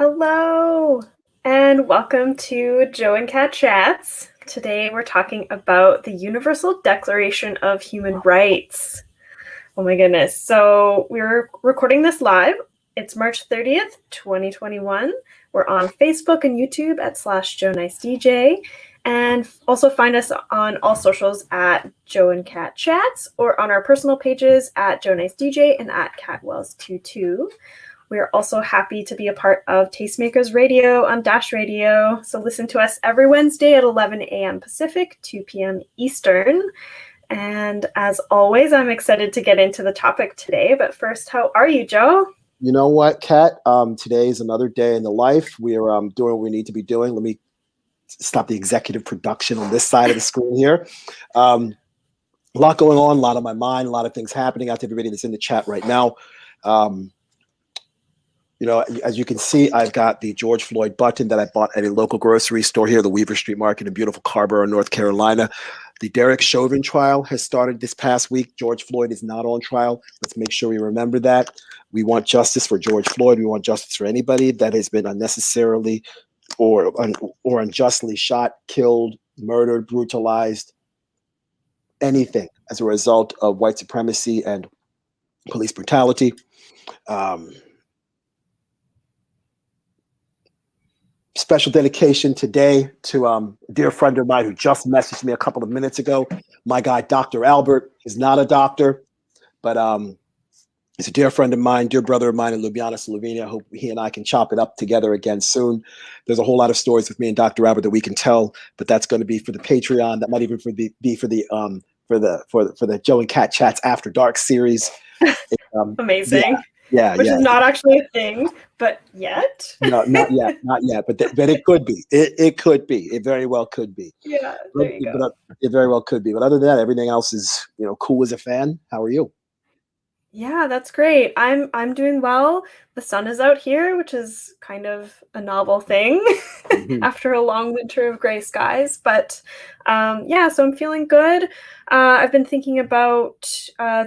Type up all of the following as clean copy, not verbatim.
Hello, and welcome to Joe and Kat Chats. Today we're talking about the Universal Declaration of Human Rights. Oh my goodness. So we're recording this live. It's March 30th, 2021. We're on Facebook and YouTube at /JoeNiceDJ. And also find us on all socials at Joe and Kat Chats or on our personal pages at JoeNiceDJ and at CatWells22. We are also happy to be a part of Tastemakers Radio on Dash Radio. So listen to us every Wednesday at 11 a.m. Pacific, 2 p.m. Eastern. And as always, I'm excited to get into the topic today. But first, how are you, Joe? You know what, Kat? Today is another day in the life. We are doing what we need to be doing. Let me stop the executive production on this side of the screen here. A lot going on, a lot on my mind, a lot of things happening out to everybody that's in the chat right now. As you can see, I've got the George Floyd button that I bought at a local grocery store here, the Weaver Street Market in beautiful Carrboro, North Carolina. The Derek Chauvin trial has started this past week. George Floyd is not on trial. Let's make sure we remember that. We want justice for George Floyd. We want justice for anybody that has been unnecessarily or unjustly shot, killed, murdered, brutalized, anything as a result of white supremacy and police brutality. Special dedication today to a dear friend of mine who just messaged me a couple of minutes ago. My guy, Dr. Albert, is not a doctor, but he's a dear friend of mine, dear brother of mine in Ljubljana, Slovenia. I hope he and I can chop it up together again soon. There's a whole lot of stories with me and Dr. Albert that we can tell, but that's going to be for the Patreon. That might even be for the Joe and Kat Chats After Dark series. Amazing. Yeah, which is not actually a thing, but yet. No, not yet, but it could be. It could be. It very well could be. Yeah, there you go. It very well could be. But other than that, everything else is cool as a fan. How are you? Yeah, that's great. I'm doing well. The sun is out here, which is kind of a novel thing after a long winter of gray skies. But yeah, so I'm feeling good. I've been thinking about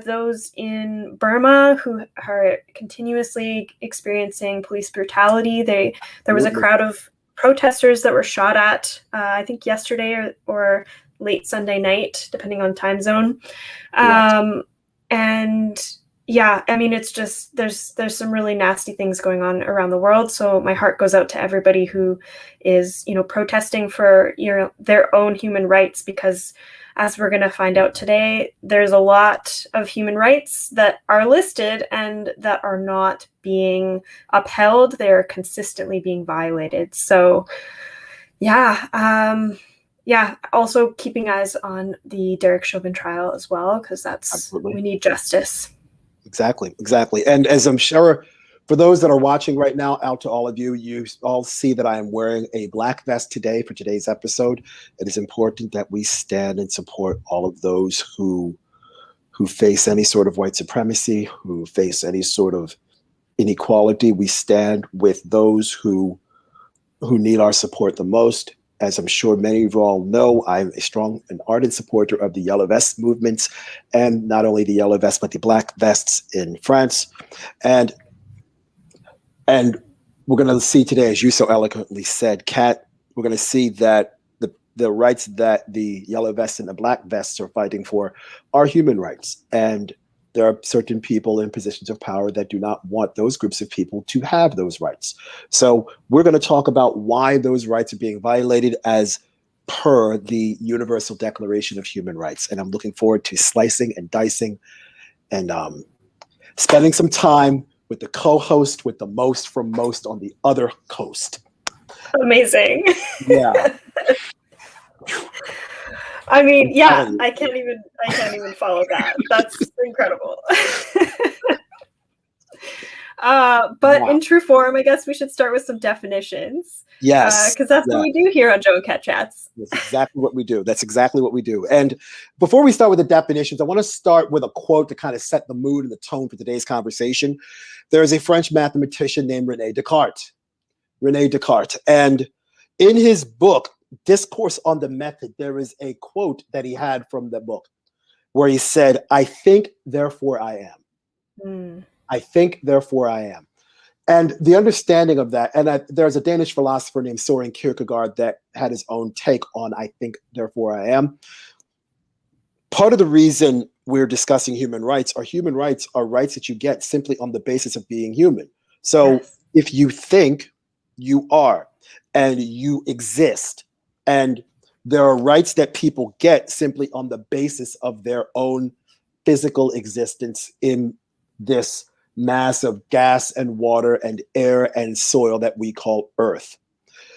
those in Burma who are continuously experiencing police brutality. There was a crowd of protesters that were shot at, I think yesterday or late Sunday night, depending on time zone. And yeah, I mean, it's just there's some really nasty things going on around the world. So my heart goes out to everybody who is, protesting for their own human rights, because as we're going to find out today, there's a lot of human rights that are listed and that are not being upheld. They're consistently being violated. So yeah, also keeping eyes on the Derek Chauvin trial as well, because we need justice. Exactly. And as I'm sure for those that are watching right now, out to all of you, you all see that I am wearing a black vest today for today's episode. It is important that we stand and support all of those who face any sort of white supremacy, who face any sort of inequality. We stand with those who need our support the most. As I'm sure many of you all know, I'm a strong and ardent supporter of the Yellow Vest movements, and not only the Yellow Vests, but the Black Vests in France. And we're going to see today, as you so eloquently said, Kat, we're going to see that the rights that the Yellow Vests and the Black Vests are fighting for are human rights. And there are certain people in positions of power that do not want those groups of people to have those rights. So we're going to talk about why those rights are being violated as per the Universal Declaration of Human Rights. And I'm looking forward to slicing and dicing and spending some time with the co-host with the most from most on the other coast. Amazing. Yeah. I mean, yeah, I can't even follow that. That's incredible. But in true form, I guess we should start with some definitions. Yes. Because that's what we do here on Joe and Kat Chats. That's exactly what we do. And before we start with the definitions, I want to start with a quote to kind of set the mood and the tone for today's conversation. There is a French mathematician named René Descartes. And in his book, Discourse on the Method, there is a quote that he had from the book where he said, "I think, therefore I am." I think, therefore I am. And the understanding of that, and there's a Danish philosopher named Soren Kierkegaard that had his own take on I think, therefore I am. Part of the reason we're discussing human rights are rights that you get simply on the basis of being human. So Yes. if you think, you are, and you exist, and there are rights that people get simply on the basis of their own physical existence in this mass of gas and water and air and soil that we call Earth.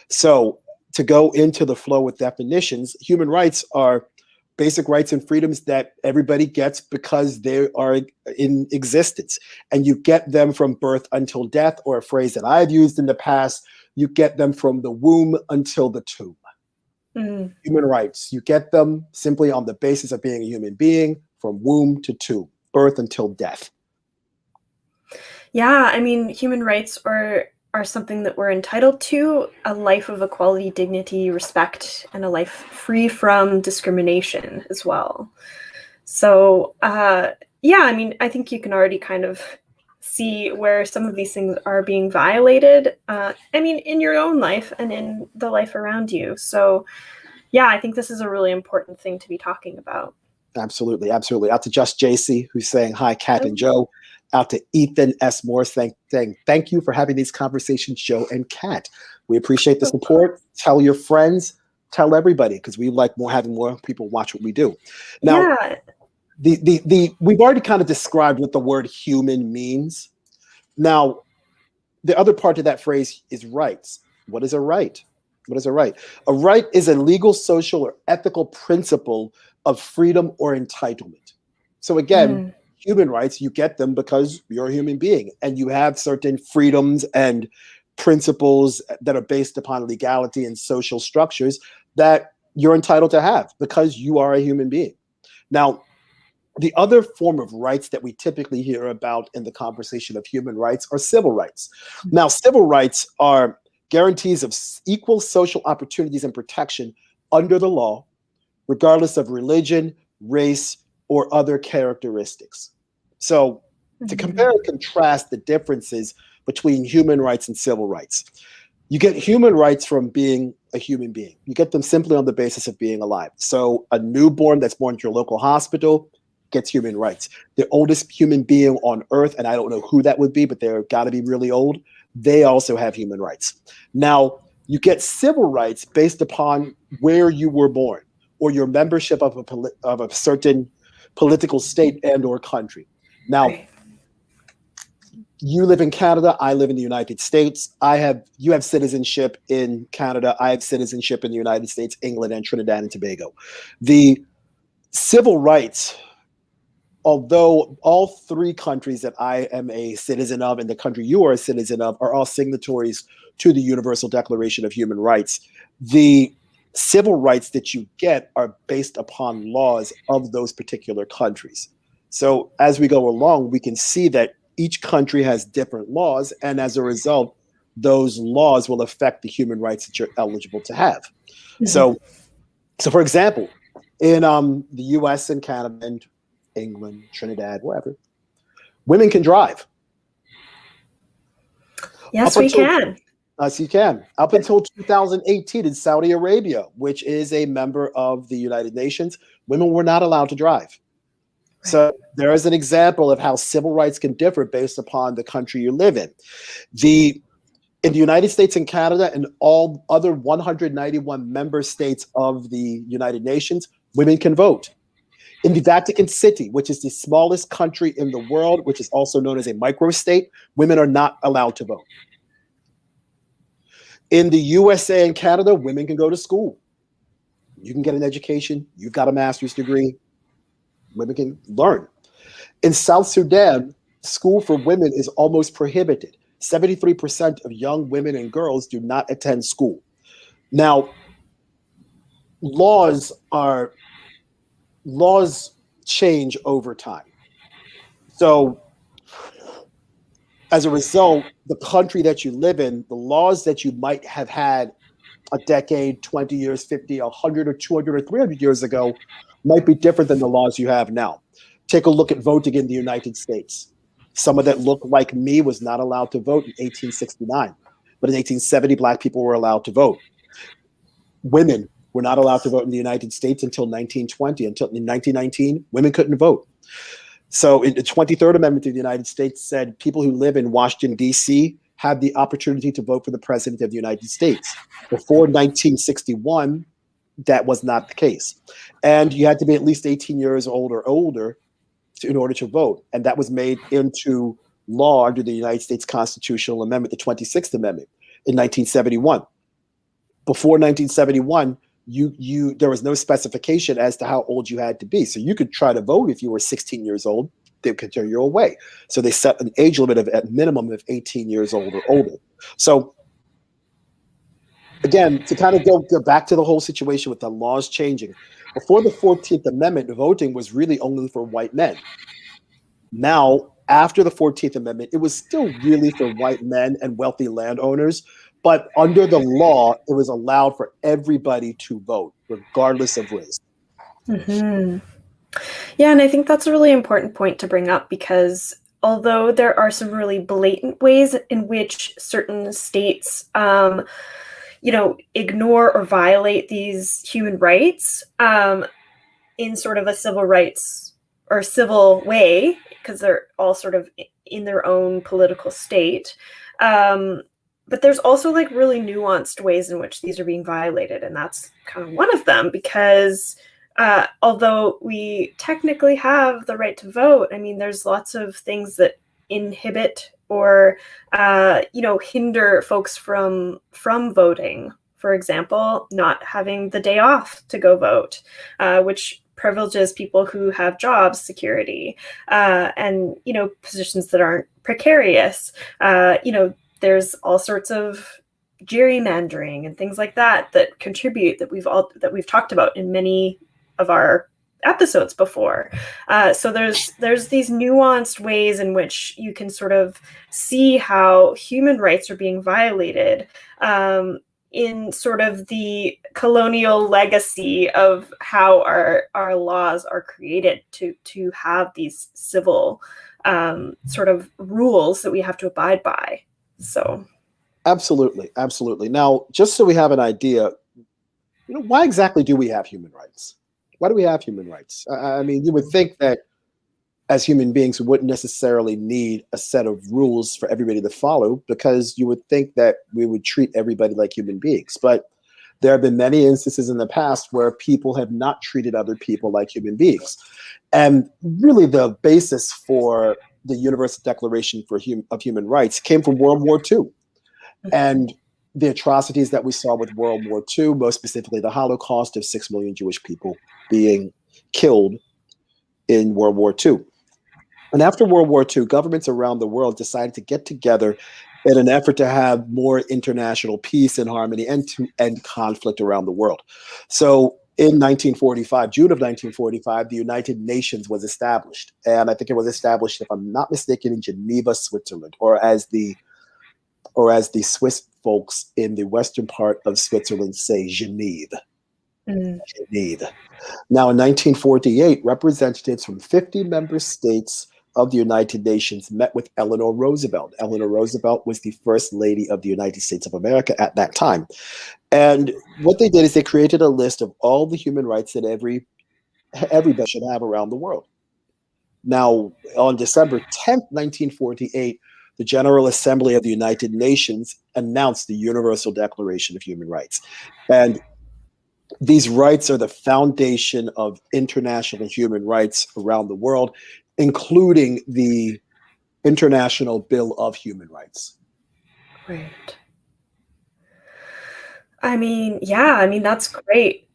So, to go into the flow with definitions, human rights are basic rights and freedoms that everybody gets because they are in existence. And you get them from birth until death, or a phrase that I've used in the past, you get them from the womb until the tomb. Mm. Human rights, you get them simply on the basis of being a human being from womb to tomb, birth until death. Yeah, I mean, human rights are something that we're entitled to, a life of equality, dignity, respect, and a life free from discrimination as well. So, yeah, I mean, I think you can already kind of see where some of these things are being violated. I mean, in your own life and in the life around you. So, yeah, I think this is a really important thing to be talking about. Absolutely, absolutely. Out to Just JC, who's saying hi, Kat and Joe. Out to Ethan S. Morse, saying thank you for having these conversations, Joe and Kat. We appreciate the support. Tell your friends, tell everybody, because we like having more people watch what we do. Now, Yeah. we've already kind of described what the word human means. Now, the other part of that phrase is rights. What is a right? What is a right? A right is a legal, social, or ethical principle of freedom or entitlement. So again, Mm. human rights, you get them because you're a human being and you have certain freedoms and principles that are based upon legality and social structures that you're entitled to have because you are a human being. Now, the other form of rights that we typically hear about in the conversation of human rights are civil rights. Now, civil rights are guarantees of equal social opportunities and protection under the law, regardless of religion, race, or other characteristics. So, to compare and contrast the differences between human rights and civil rights, you get human rights from being a human being. You get them simply on the basis of being alive. So, a newborn that's born to your local hospital gets human rights. The oldest human being on earth, and I don't know who that would be, but they're got to be really old, they also have human rights. Now, you get civil rights based upon where you were born or your membership of a certain political state and or country. Now, Right. you live in Canada, I live in the United States. You have citizenship in Canada, I have citizenship in the United States, England, and Trinidad and Tobago. The civil rights, although all three countries that I am a citizen of and the country you are a citizen of are all signatories to the Universal Declaration of Human Rights, the civil rights that you get are based upon laws of those particular countries. So as we go along, we can see that each country has different laws, and as a result, those laws will affect the human rights that you're eligible to have. Mhm. So for example, in the US and Canada and England, Trinidad, wherever, women can drive. Up Yes, we until can. Yes, you can. Up until 2018 in Saudi Arabia, which is a member of the United Nations, women were not allowed to drive. Right. So there is an example of how civil rights can differ based upon the country you live in. In the United States and Canada and all other 191 member states of the United Nations, women can vote. In the Vatican City, which is the smallest country in the world, which is also known as a microstate, women are not allowed to vote. In the USA and Canada, women can go to school. You can get an education. You've got a master's degree. Women can learn. In South Sudan, school for women is almost prohibited. 73% of young women and girls do not attend school. Now, laws are laws change over time. So as a result, the country that you live in, the laws that you might have had a decade, 20 years, 50, 100 or 200 or 300 years ago might be different than the laws you have now. Take a look at voting in the United States. Someone that looked like me was not allowed to vote in 1869. But in 1870, Black people were allowed to vote. Women were not allowed to vote in the United States until 1920. Until in 1919, women couldn't vote. So in the 23rd Amendment to the United States said people who live in Washington, D.C. had the opportunity to vote for the President of the United States. Before 1961, that was not the case. And you had to be at least 18 years old or older in order to vote. And that was made into law under the United States Constitutional Amendment, the 26th Amendment, in 1971. Before 1971, there was no specification as to how old you had to be. So you could try to vote if you were 16 years old, they could turn you away. So they set an age limit of at minimum of 18 years old or older. So again, to kind of go back to the whole situation with the laws changing, before the 14th Amendment, voting was really only for white men. Now, after the 14th Amendment, it was still really for white men and wealthy landowners, but under the law, it was allowed for everybody to vote, regardless of race. Mm-hmm. Yeah, and I think that's a really important point to bring up, because although there are some really blatant ways in which certain states, ignore or violate these human rights in sort of a civil rights or civil way, because they're all sort of in their own political state. But there's also like really nuanced ways in which these are being violated. And that's kind of one of them, because although we technically have the right to vote, I mean, there's lots of things that inhibit or, hinder folks from voting. For example, not having the day off to go vote, which privileges people who have job security and, positions that aren't precarious. There's all sorts of gerrymandering and things like that contribute, that we've talked about in many of our episodes before. So there's these nuanced ways in which you can sort of see how human rights are being violated in sort of the colonial legacy of how our laws are created to have these civil sort of rules that we have to abide by. So absolutely. Now, just so we have an idea, why exactly do we have human rights? Why do we have human rights? I mean, you would think that as human beings, we wouldn't necessarily need a set of rules for everybody to follow, because you would think that we would treat everybody like human beings. But there have been many instances in the past where people have not treated other people like human beings. And really the basis for the Universal Declaration of Human Rights came from World War II. And the atrocities that we saw with World War II, most specifically the Holocaust of 6 million Jewish people being killed in World War II. And after World War II, governments around the world decided to get together in an effort to have more international peace and harmony and to end conflict around the world. So in 1945, June of 1945, the United Nations was established. And I think it was established, if I'm not mistaken, in Geneva, Switzerland, or as the Swiss folks in the western part of Switzerland say, Genève. Genève. Now, in 1948, representatives from 50 member states of the United Nations met with Eleanor Roosevelt. Eleanor Roosevelt was the first lady of the United States of America at that time. And what they did is they created a list of all the human rights that everybody should have around the world. Now, on December 10th, 1948, the General Assembly of the United Nations announced the Universal Declaration of Human Rights. And these rights are the foundation of international human rights around the world, including the International Bill of Human Rights. Right. I mean, yeah, that's great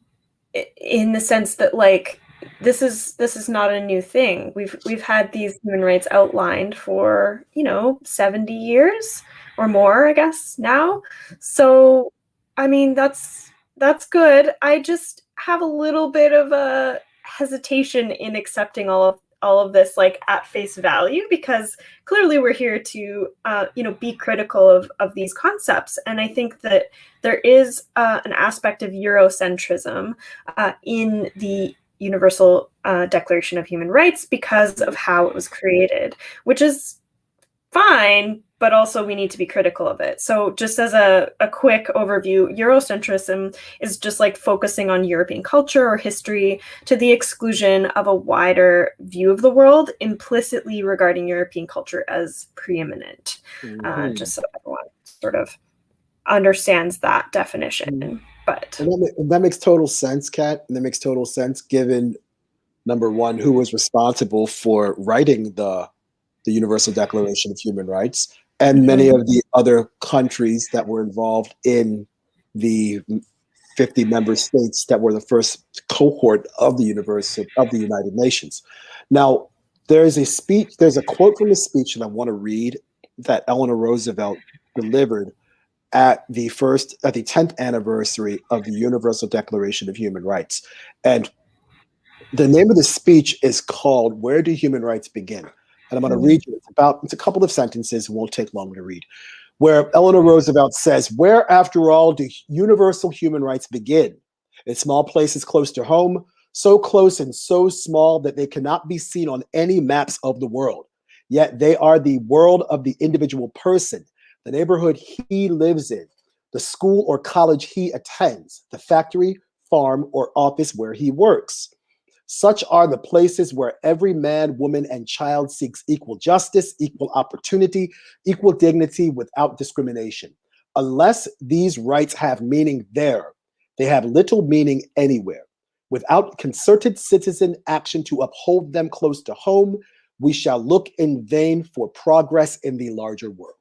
in the sense that, like, this is not a new thing. We've had these human rights outlined for 70 years or more, I guess, now. So I mean, that's good. I just have a little bit of a hesitation in accepting all of this like at face value, because clearly we're here to be critical of these concepts. And I think that there is an aspect of Eurocentrism in the Universal Declaration of Human Rights because of how it was created, which is fine, but also we need to be critical of it. So just as a quick overview, Eurocentrism is just like focusing on European culture or history to the exclusion of a wider view of the world, implicitly regarding European culture as preeminent, just so everyone sort of understands that definition. But And that makes total sense, Kat. And that makes total sense given, number one, who was responsible for writing the Universal Declaration of Human Rights, and many of the other countries that were involved in the 50 member states that were the first cohort of the United Nations. Now, there's a quote from a speech that I want to read that Eleanor Roosevelt delivered at the 10th anniversary of the Universal Declaration of Human Rights. And the name of the speech is called "Where Do Human Rights Begin?" And I'm going to read you. It's a couple of sentences. It won't take long to read. Where Eleanor Roosevelt says, "Where, after all, do universal human rights begin? In small places close to home, so close and so small that they cannot be seen on any maps of the world. Yet they are the world of the individual person, the neighborhood he lives in, the school or college he attends, the factory, farm, or office where he works. Such are the places where every man, woman, and child seeks equal justice, equal opportunity, equal dignity without discrimination. Unless these rights have meaning there, they have little meaning anywhere. Without concerted citizen action to uphold them close to home, we shall look in vain for progress in the larger world."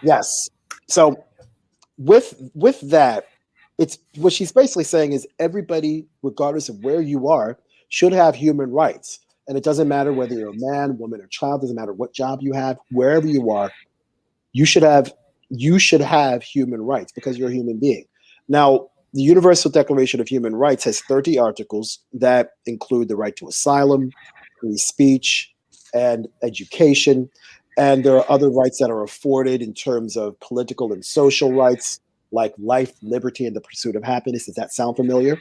Yes. So with that, it's what she's basically saying is everybody, regardless of where you are, should have human rights. And it doesn't matter whether you're a man, woman, or child, doesn't matter what job you have, wherever you are, you should have human rights because you're a human being. Now, the Universal Declaration of Human Rights has 30 articles that include the right to asylum, free speech, and education. And there are other rights that are afforded in terms of political and social rights, like life, liberty, and the pursuit of happiness. Does that sound familiar?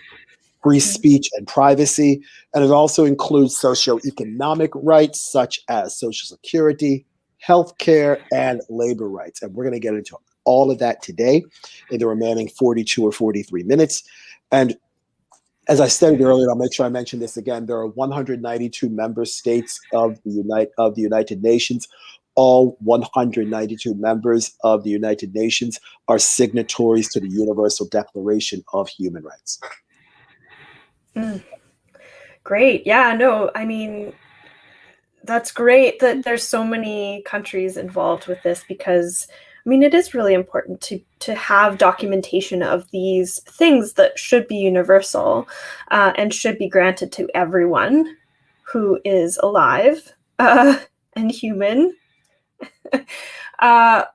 Free speech and privacy. And it also includes socioeconomic rights such as Social Security, healthcare, and labor rights. And we're going to get into all of that today in the remaining 42 or 43 minutes. And as I stated earlier, I'll make sure I mention this again. There are 192 member states of the United Nations. All 192 members of the United Nations are signatories to the Universal Declaration of Human Rights. Great. Yeah, no, I mean, that's great that there's so many countries involved with this, because I mean, it is really important to have documentation of these things that should be universal and should be granted to everyone who is alive and human. But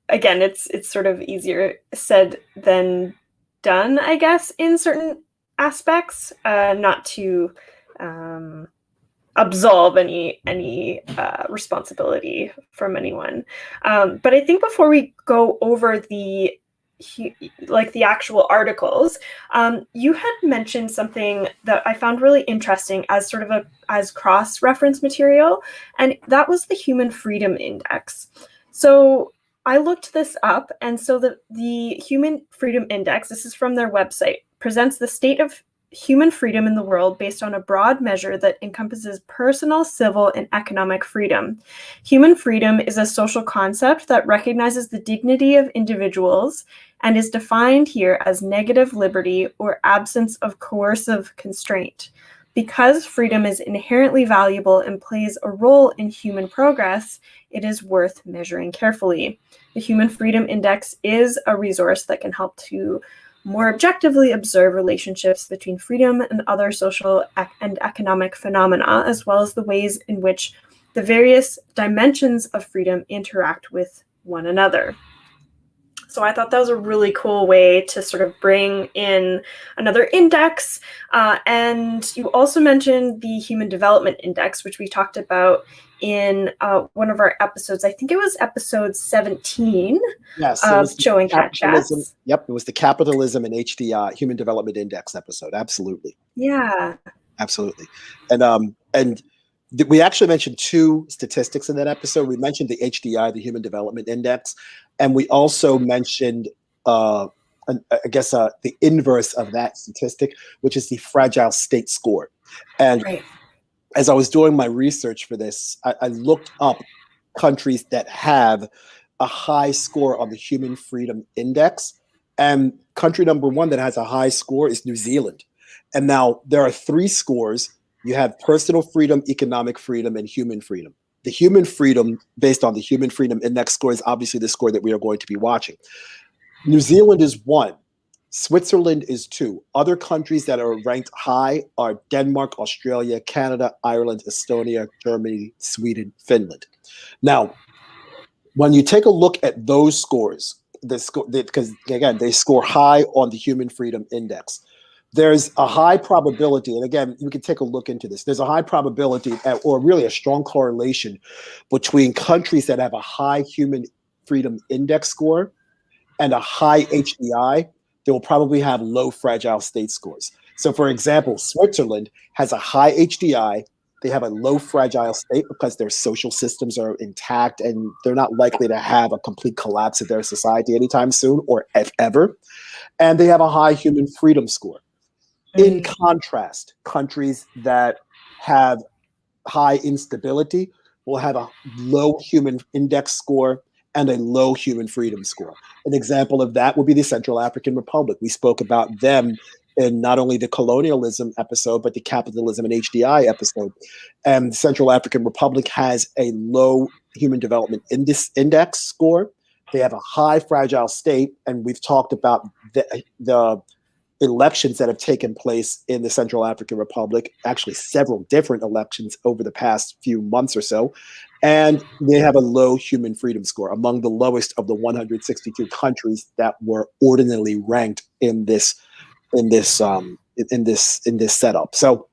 again, it's sort of easier said than done, I guess, in certain aspects, not to absolve any responsibility from anyone. But I think before we go over the actual articles, you had mentioned something that I found really interesting as sort of as cross-reference material, and that was the Human Freedom Index. So I looked this up, and so the Human Freedom Index, this is from their website, presents the state of human freedom in the world based on a broad measure that encompasses personal, civil, and economic freedom. Human freedom is a social concept that recognizes the dignity of individuals and is defined here as negative liberty or absence of coercive constraint. Because freedom is inherently valuable and plays a role in human progress, it is worth measuring carefully. The Human Freedom Index is a resource that can help to more objectively observe relationships between freedom and other social and economic phenomena, as well as the ways in which the various dimensions of freedom interact with one another. So I thought that was a really cool way to sort of bring in another index. And you also mentioned the Human Development Index, which we talked about in one of our episodes. I think it was episode 17 of Joe and Cat Chats. Yep, it was the Capitalism and HDI Human Development Index episode. Absolutely. Yeah. Absolutely. And we actually mentioned two statistics in that episode. We mentioned the HDI, the Human Development Index, and we also mentioned, uh, I guess, the inverse of that statistic, which is the fragile state score. And Right. as I was doing my research for this, I looked up countries that have a high score on the Human Freedom Index. And country number one that has a high score is New Zealand. And now there are three scores. You have personal freedom, economic freedom, and human freedom. The human freedom, based on the Human Freedom Index score, is obviously the score that we are going to be watching. New Zealand is one. Switzerland is two. Other countries that are ranked high are Denmark, Australia, Canada, Ireland, Estonia, Germany, Sweden, Finland. Now, when you take a look at those scores, because again, they score high on the Human Freedom Index. There's a high probability, and again, you can take a look into this. There's a high probability, or really a strong correlation, between countries that have a high Human Freedom Index score and a high HDI. They will probably have low fragile state scores. So, for example, Switzerland has a high HDI. They have a low fragile state because their social systems are intact and they're not likely to have a complete collapse of their society anytime soon or if ever. And they have a high human freedom score. In contrast, countries that have high instability will have a low human index score and a low human freedom score. An example of that would be the Central African Republic. We spoke about them in not only the colonialism episode, but the capitalism and HDI episode. And Central African Republic has a low human development index score. They have a high fragile state, and we've talked about the elections that have taken place in the Central African Republic, actually several different elections over the past few months or so, and they have a low human freedom score, among the lowest of the 162 countries that were ordinarily ranked in this setup. So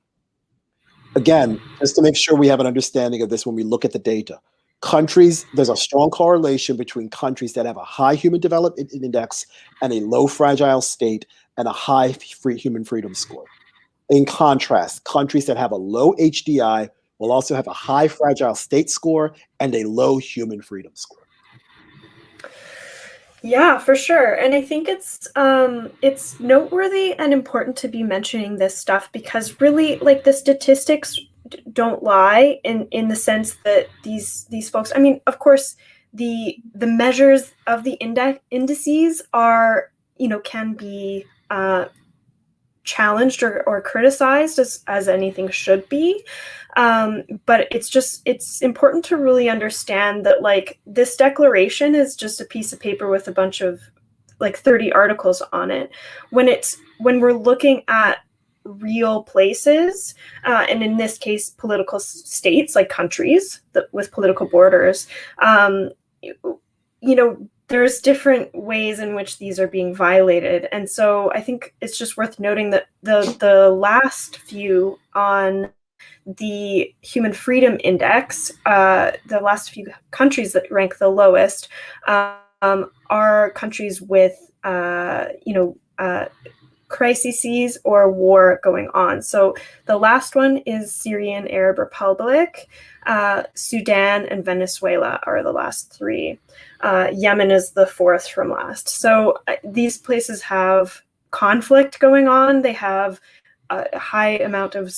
again, just to make sure we have an understanding of this when we look at the data, there's a strong correlation between countries that have a high human development index and a low fragile state and a high human freedom score. In contrast, countries that have a low HDI will also have a high fragile state score and a low human freedom score. Yeah, for sure. And I think it's noteworthy and important to be mentioning this stuff because really like the statistics don't lie in the sense that these folks, I mean, of course, the measures of the indices are, can be challenged or criticized as anything should be. But it's important to really understand that like this declaration is just a piece of paper with a bunch of like 30 articles on it. When we're looking at real places, and in this case, political states like countries with political borders, there's different ways in which these are being violated. And so I think it's just worth noting that the last few on the Human Freedom Index, the last few countries that rank the lowest are countries with, crises or war going on. So the last one is Syrian Arab Republic, Sudan, and Venezuela are the last three. Yemen is the fourth from last. So these places have conflict going on. They have a high amount of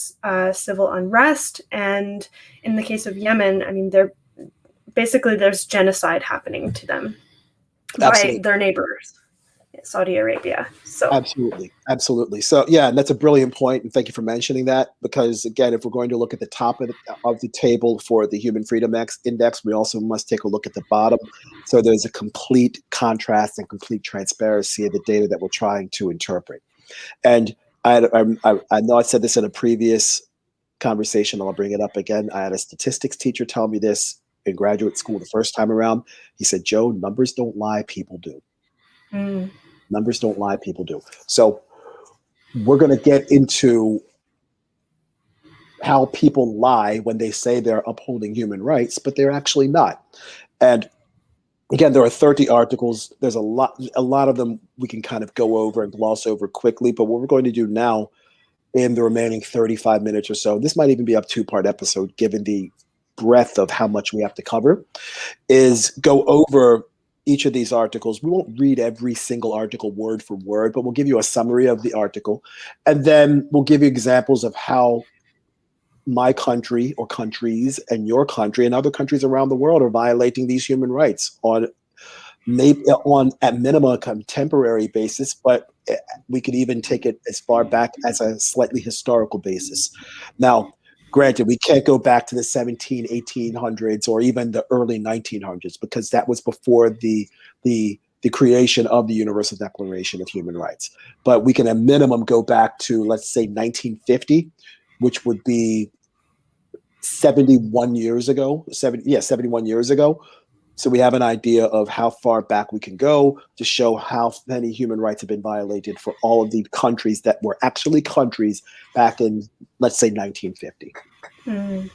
civil unrest. And in the case of Yemen, I mean, there's genocide happening to them by their neighbors, Saudi Arabia. So Absolutely. So yeah, and that's a brilliant point, and thank you for mentioning that, because again, if we're going to look at the top of the table for the Human Freedom Index, we also must take a look at the bottom. So there's a complete contrast and complete transparency of the data that we're trying to interpret. And I know I said this in a previous conversation, I'll bring it up again. I had a statistics teacher tell me this in graduate school the first time around. He said, "Joe, numbers don't lie, people do." Numbers don't lie, people do. So we're going to get into how people lie when they say they're upholding human rights, but they're actually not. And again, there are 30 articles. There's a lot of them we can kind of go over and gloss over quickly. But what we're going to do now in the remaining 35 minutes or so. This might even be a two-part episode, given the breadth of how much we have to cover, is go over each of these articles. We won't read every single article word for word, but we'll give you a summary of the article. And then we'll give you examples of how my country or countries and your country and other countries around the world are violating these human rights on maybe on at minimum a contemporary basis, but we could even take it as far back as a slightly historical basis. Now, granted, we can't go back to the 1800s or even the early 1900s because that was before the creation of the Universal Declaration of Human Rights. But we can at minimum go back to, let's say, 1950, which would be 71 years ago. 71 years ago. So we have an idea of how far back we can go to show how many human rights have been violated for all of the countries that were actually countries back in, let's say, 1950. Mm.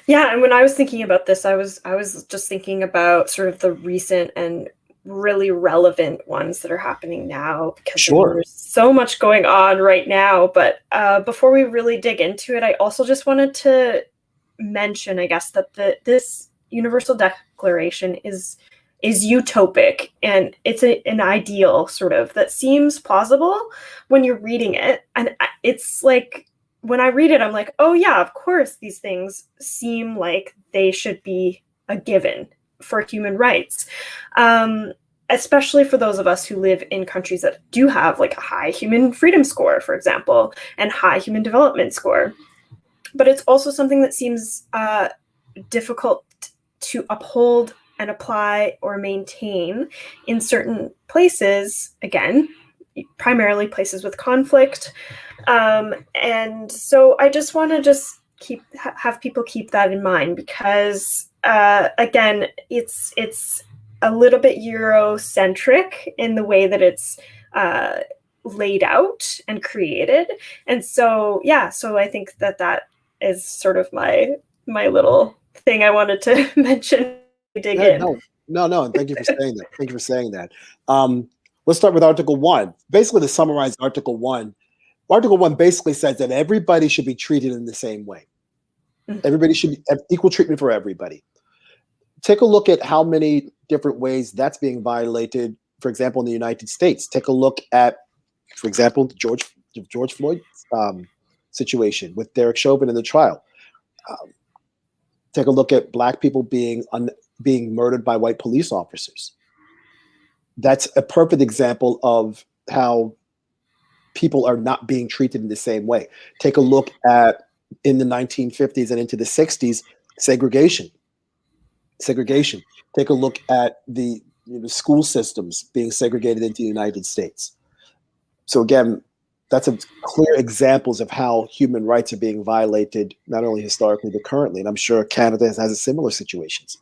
Yeah, and when I was thinking about this, I was just thinking about sort of the recent and really relevant ones that are happening now, because Sure. there's so much going on right now. But before we really dig into it, I also just wanted to mention, I guess, that this Universal Declaration is utopic, and it's an ideal sort of that seems plausible when you're reading it, and it's like when I read it, I'm like, oh yeah, of course these things seem like they should be a given for human rights, especially for those of us who live in countries that do have like a high human freedom score, for example, and high human development score. But it's also something that seems difficult to uphold and apply or maintain in certain places, again, primarily places with conflict. And so I just want to have people keep that in mind, because again, it's a little bit Eurocentric in the way that it's laid out and created. And so, yeah, so I think that is sort of my little thing I wanted to mention. Dig in. No. And thank you for saying that. Thank you for saying that. Let's start with Article 1. Basically, to summarize Article 1, Article 1 basically says that everybody should be treated in the same way. Everybody should have equal treatment for everybody. Take a look at how many different ways that's being violated, for example, in the United States. Take a look at, for example, the George Floyd situation with Derek Chauvin in the trial. Take a look at Black people being murdered by white police officers. That's a perfect example of how people are not being treated in the same way. Take a look at, in the 1950s and into the 60s, segregation. Take a look at the school systems being segregated into the United States. So again, that's a clear examples of how human rights are being violated, not only historically, but currently. And I'm sure Canada has similar situations.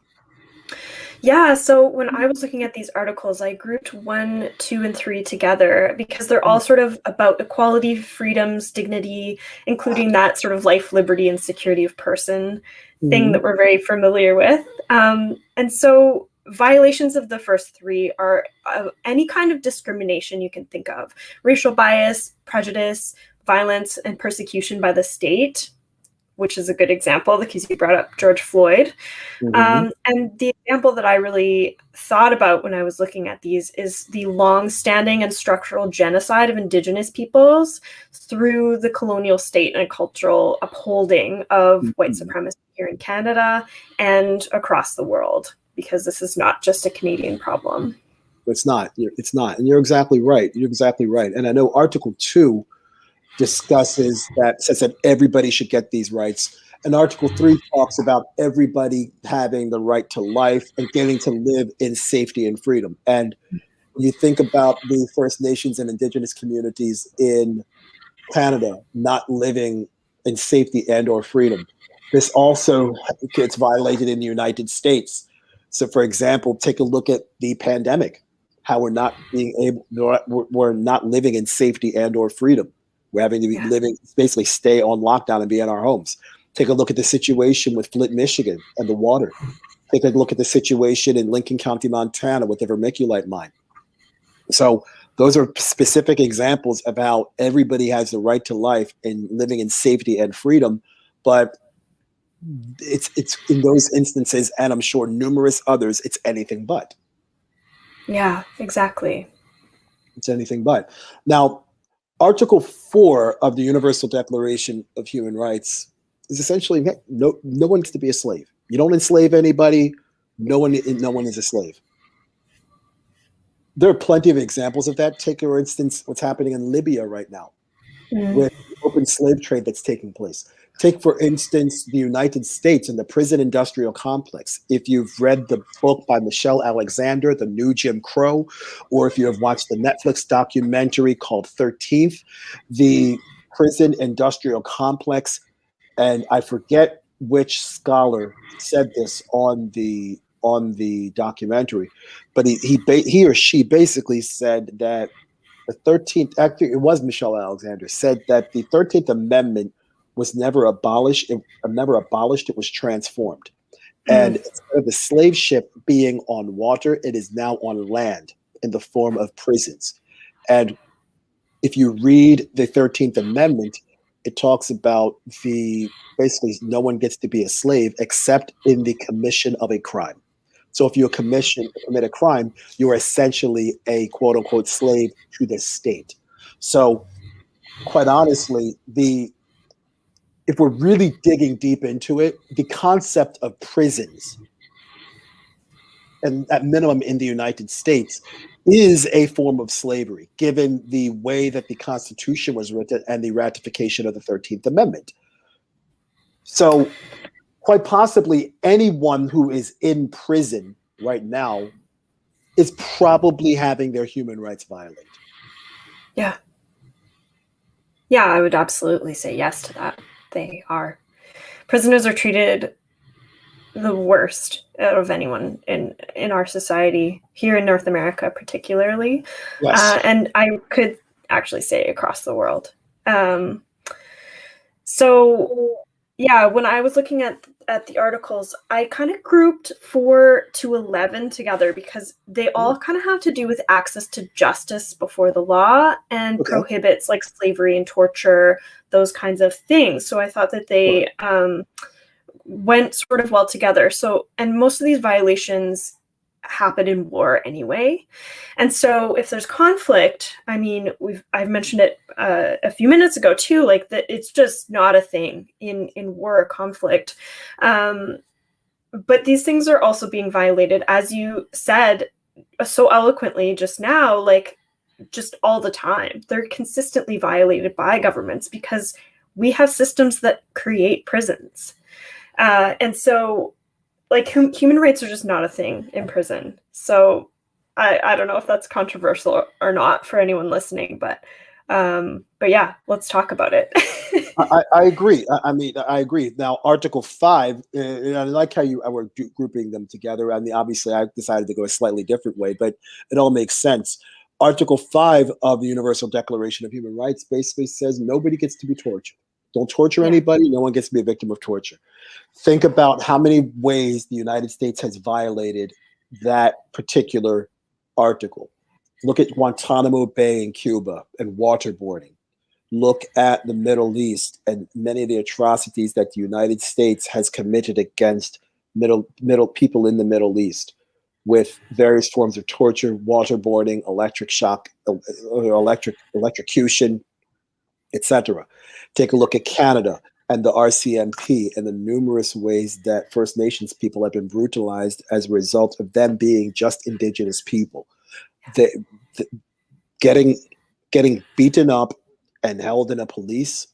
Yeah, so when I was looking at these articles, I grouped 1, 2, and 3 together because they're all sort of about equality, freedoms, dignity, including that sort of life, liberty, and security of person thing that we're very familiar with. And so violations of the first 3 are any kind of discrimination you can think of: racial bias, prejudice, violence, and persecution by the state, which is a good example because you brought up George Floyd. And the example that I really thought about when I was looking at these is the long-standing and structural genocide of Indigenous peoples through the colonial state and cultural upholding of white supremacy here in Canada and across the world, because this is not just a Canadian problem. It's not. And you're exactly right. And I know Article 2 discusses that, says that everybody should get these rights. And Article 3 talks about everybody having the right to life and getting to live in safety and freedom. And when you think about the First Nations and Indigenous communities in Canada not living in safety and or freedom, this also gets violated in the United States. So, for example, take a look at the pandemic, how we're not living in safety and or freedom. We're having to be basically stay on lockdown and be in our homes. Take a look at the situation with Flint, Michigan and the water. Take a look at the situation in Lincoln County, Montana with the vermiculite mine. So Those are specific examples of how everybody has the right to life and living in safety and freedom. But it's in those instances, and I'm sure numerous others, it's anything but. Yeah, exactly. It's anything but. Now, Article 4 of the Universal Declaration of Human Rights is essentially no one gets to be a slave. You don't enslave anybody. No one is a slave. There are plenty of examples of that. Take, for instance, what's happening in Libya right now Mm. with the open slave trade that's taking place. Take, for instance, the United States and the prison industrial complex. If you've read the book by Michelle Alexander, The New Jim Crow, or if you have watched the Netflix documentary called 13th, the prison industrial complex, and I forget which scholar said this on the documentary, but he or she basically said that the 13th, actually, it was Michelle Alexander, said that the 13th Amendment was never abolished. It was transformed. And Mm. instead of the slave ship being on water, it is now on land in the form of prisons. And if you read the 13th Amendment, it talks about the basically no one gets to be a slave except in the commission of a crime. So if you commit a crime, you are essentially a quote unquote slave to the state. So quite honestly, the if we're really digging deep into it, the concept of prisons, and at minimum in the United States, is a form of slavery, given the way that the Constitution was written and the ratification of the 13th Amendment. So quite possibly anyone who is in prison right now is probably having their human rights violated. Yeah. Yeah, I would absolutely say yes to that. They are. Prisoners are treated the worst out of anyone in our society, here in North America particularly. Yes. And I could actually say across the world. So yeah, when I was looking at the articles, I kind of grouped 4 to 11 together because they all kind of have to do with access to justice before the law and Okay. prohibits like slavery and torture, those kinds of things. So I thought that they went sort of well together. So, and most of these violations happen in war anyway. And so if there's conflict, I mean, I've mentioned it a few minutes ago too, like that it's just not a thing in war or conflict. But these things are also being violated, as you said so eloquently just now, like just all the time. They're consistently violated by governments because we have systems that create prisons. And so like human rights are just not a thing in prison. So I don't know if that's controversial or not for anyone listening, but yeah, let's talk about it. I agree. I mean, I agree. Now, Article 5, and I like how you were grouping them together. I mean, obviously, I decided to go a slightly different way, but it all makes sense. Article 5 of the Universal Declaration of Human Rights basically says nobody gets to be tortured. Don't torture anybody. No one gets to be a victim of torture. Think about how many ways the United States has violated that particular article. Look at Guantanamo Bay in Cuba and waterboarding. Look at the Middle East and many of the atrocities that the United States has committed against middle people in the Middle East, with various forms of torture, waterboarding, electric shock, electrocution, etc. Take a look at Canada and the RCMP and the numerous ways that First Nations people have been brutalized as a result of them being just Indigenous people. They, getting beaten up and held in a police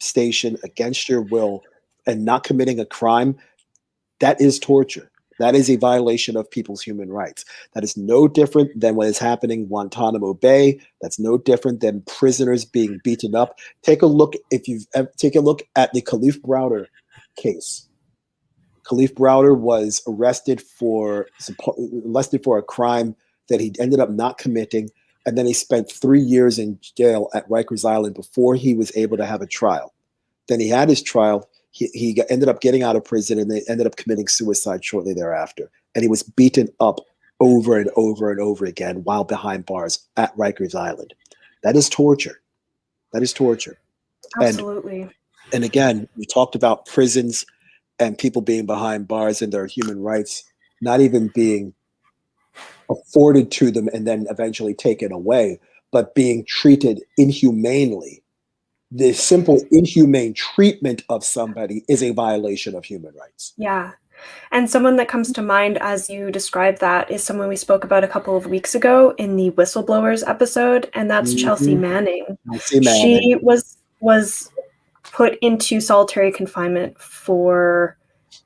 station against your will and not committing a crime, that is torture. That is a violation of people's human rights. That is no different than what is happening in Guantanamo Bay. That's no different than prisoners being beaten up. Take a look at the Khalif Browder case. Khalif Browder was arrested for a crime that he ended up not committing, and then he spent 3 years in jail at Rikers Island before he was able to have a trial. Then he had his trial. He ended up getting out of prison, and they ended up committing suicide shortly thereafter. And he was beaten up over and over and over again while behind bars at Rikers Island. That is torture. That is torture. And Absolutely. and again, we talked about prisons and people being behind bars and their human rights not even being afforded to them and then eventually taken away, but being treated inhumanely. The simple inhumane treatment of somebody is a violation of human rights. Yeah. And someone that comes to mind as you describe that is someone we spoke about a couple of weeks ago in the whistleblowers episode, and that's Chelsea Mm-hmm. Manning. Chelsea Manning. She was put into solitary confinement for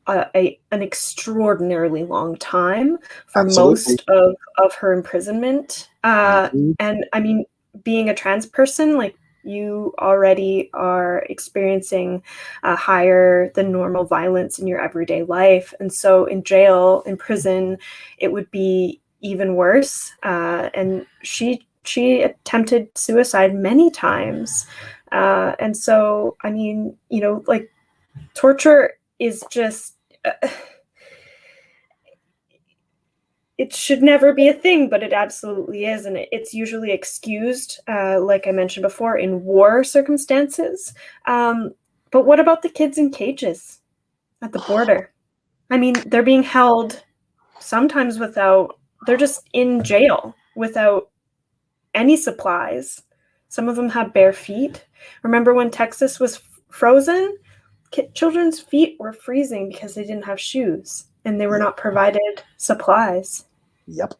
an extraordinarily long time for Absolutely. most of her imprisonment. Mm-hmm. And I mean, being a trans person, like you already are experiencing higher than normal violence in your everyday life. And so in jail, in prison, it would be even worse. And she attempted suicide many times. And so, I mean, you know, like torture is just it should never be a thing, but it absolutely is, and it's usually excused, like I mentioned before, in war circumstances. But what about the kids in cages at the border? I mean, they're being held sometimes without, they're just in jail without any supplies. Some of them have bare feet. Remember when Texas was frozen? Children's feet were freezing because they didn't have shoes and they were not provided supplies. Yep.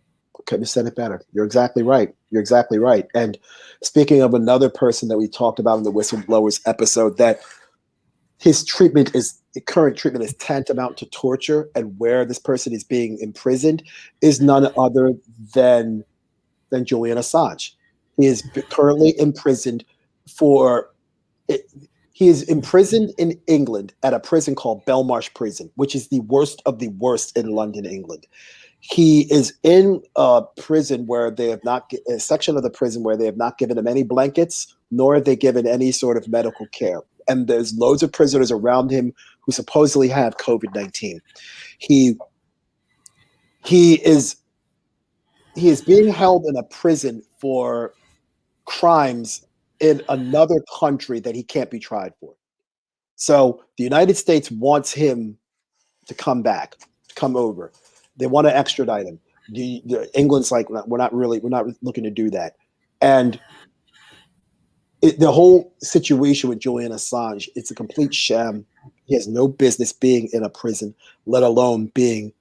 Couldn't have said it better. You're exactly right. You're exactly right. And speaking of another person that we talked about in the whistleblowers episode, that his current treatment is tantamount to torture, and where this person is being imprisoned is none other than Julian Assange. He is currently imprisoned for he is imprisoned in England at a prison called Belmarsh Prison, which is the worst of the worst in London, England. He is in a prison where they have not, a section of the prison where they have not given him any blankets, nor have they given any sort of medical care. And there's loads of prisoners around him who supposedly have COVID-19. He is being held in a prison for crimes in another country that he can't be tried for. So the United States wants him to come back, to come over. They want to extradite him. England's like, we're not looking to do that. And the whole situation with Julian Assange, it's a complete sham. He has no business being in a prison, let alone being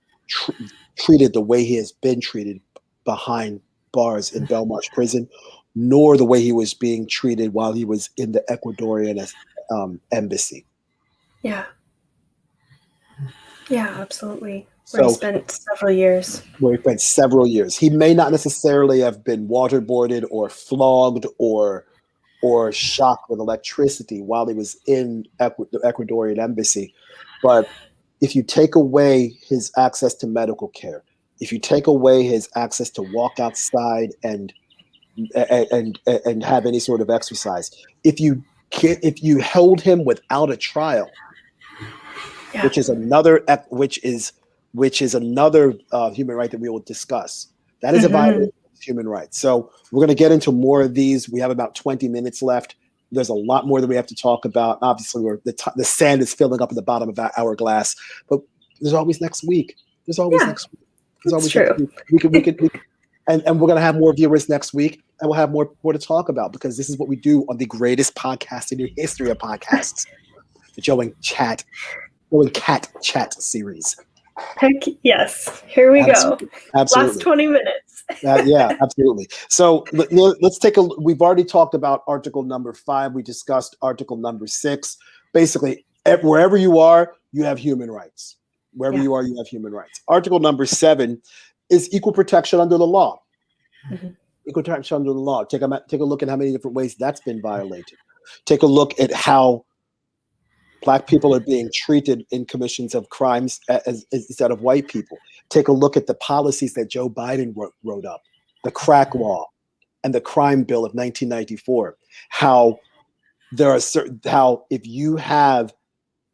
treated the way he has been treated behind bars in Belmarsh Prison, nor the way he was being treated while he was in the Ecuadorian embassy. Yeah. Yeah, absolutely. So, where he spent several years. Where he spent several years. He may not necessarily have been waterboarded or flogged or shocked with electricity while he was in the Ecuadorian embassy. But if you take away his access to medical care, if you take away his access to walk outside and have any sort of exercise, if you held him without a trial, Yeah. which is another human right that we will discuss, that is a violation of human rights. So we're going to get into more of these. We have about 20 minutes left. There's a lot more that we have to talk about. Obviously, the sand is filling up at the bottom of our hourglass, but there's always next week. There's always next week. There's always true. Next week. And we're going to have more viewers next week, and we'll have more to talk about, because this is what we do on the greatest podcast in the history of podcasts, the Joe and Cat Chat series. Heck yes. Here we go. Absolutely. Last 20 minutes. Yeah, absolutely. So let's take we've already talked about article number 5. We discussed article number 6. Basically, wherever you are, you have human rights. Wherever you are, you have human rights. Article number 7 is equal protection under the law. Mm-hmm. Equal protection under the law. Take a look at how many different ways that's been violated. Take a look at how Black people are being treated in commissions of crimes as instead of white people. Take a look at the policies that Joe Biden wrote up, the crack law and the crime bill of 1994. How if you have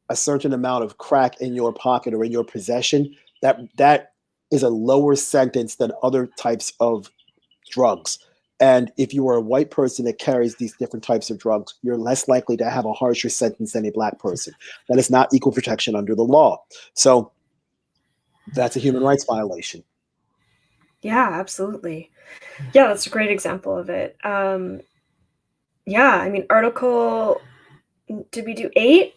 a certain amount of crack in your pocket or in your possession, that is a lower sentence than other types of drugs. And if you are a white person that carries these different types of drugs, you're less likely to have a harsher sentence than a black person. That is not equal protection under the law. So that's a human rights violation. Yeah, absolutely. Yeah, that's a great example of it. Yeah, I mean, Article, did we do 8?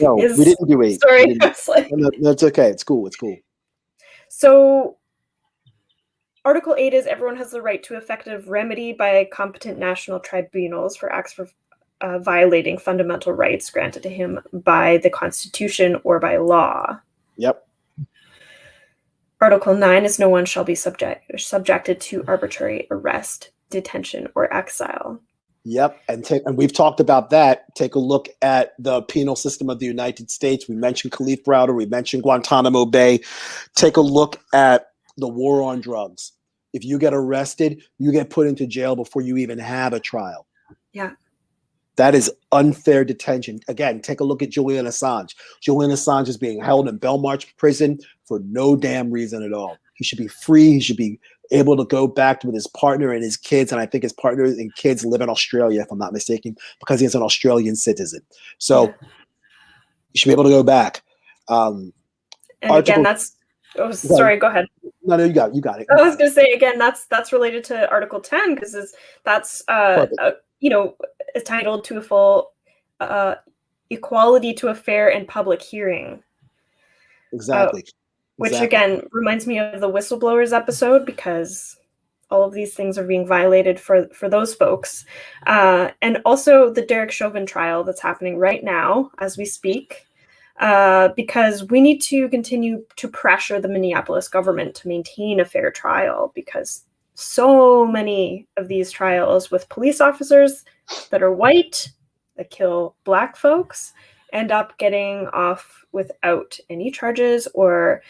No, we Is, didn't do 8. sorry, I was like, No, that's okay. It's cool. It's cool. so Article 8 is everyone has the right to effective remedy by competent national tribunals for acts for violating fundamental rights granted to him by the Constitution or by law. Yep. Article 9 is no one shall be subjected to arbitrary arrest, detention, or exile. Yep. And we've talked about that. Take a look at the penal system of the United States. We mentioned Khalif Browder. We mentioned Guantanamo Bay. Take a look at the war on drugs. If you get arrested, you get put into jail before you even have a trial. Yeah. That is unfair detention. Again, take a look at Julian Assange. Julian Assange is being held in Belmarsh prison for no damn reason at all. He should be free. He should be able to go back with his partner and his kids. And I think his partner and kids live in Australia, if I'm not mistaken, because he's an Australian citizen. So you should be able to go back. And again, that's, oh, sorry, go ahead. No, you got it. I was going to say, again, that's related to Article 10, because that's, is titled to a full equality to a fair and public hearing. Exactly. Which, again, reminds me of the whistleblowers episode, because all of these things are being violated for those folks. And also the Derek Chauvin trial that's happening right now as we speak, because we need to continue to pressure the Minneapolis government to maintain a fair trial, because so many of these trials with police officers that are white, that kill Black folks, end up getting off without any charges or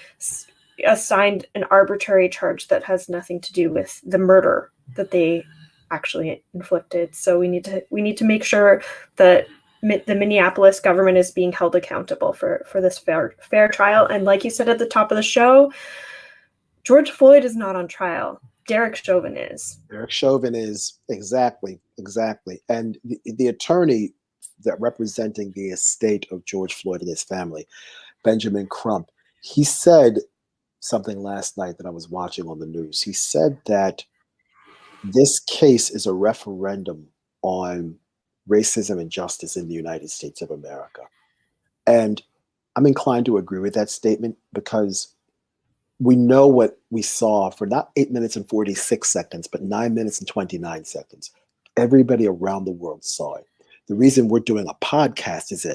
assigned an arbitrary charge that has nothing to do with the murder that they actually inflicted. So we need to make sure that the Minneapolis government is being held accountable for this fair trial. And like you said at the top of the show, George Floyd is not on trial. Derek Chauvin is. Derek Chauvin is, exactly. And the attorney that representing the estate of George Floyd and his family, Benjamin Crump, he said something last night that I was watching on the news. He said that this case is a referendum on racism and justice in the United States of America. And I'm inclined to agree with that statement, because we know what we saw for not 8 minutes and 46 seconds, but 9 minutes and 29 seconds. Everybody around the world saw it. The reason we're doing a podcast is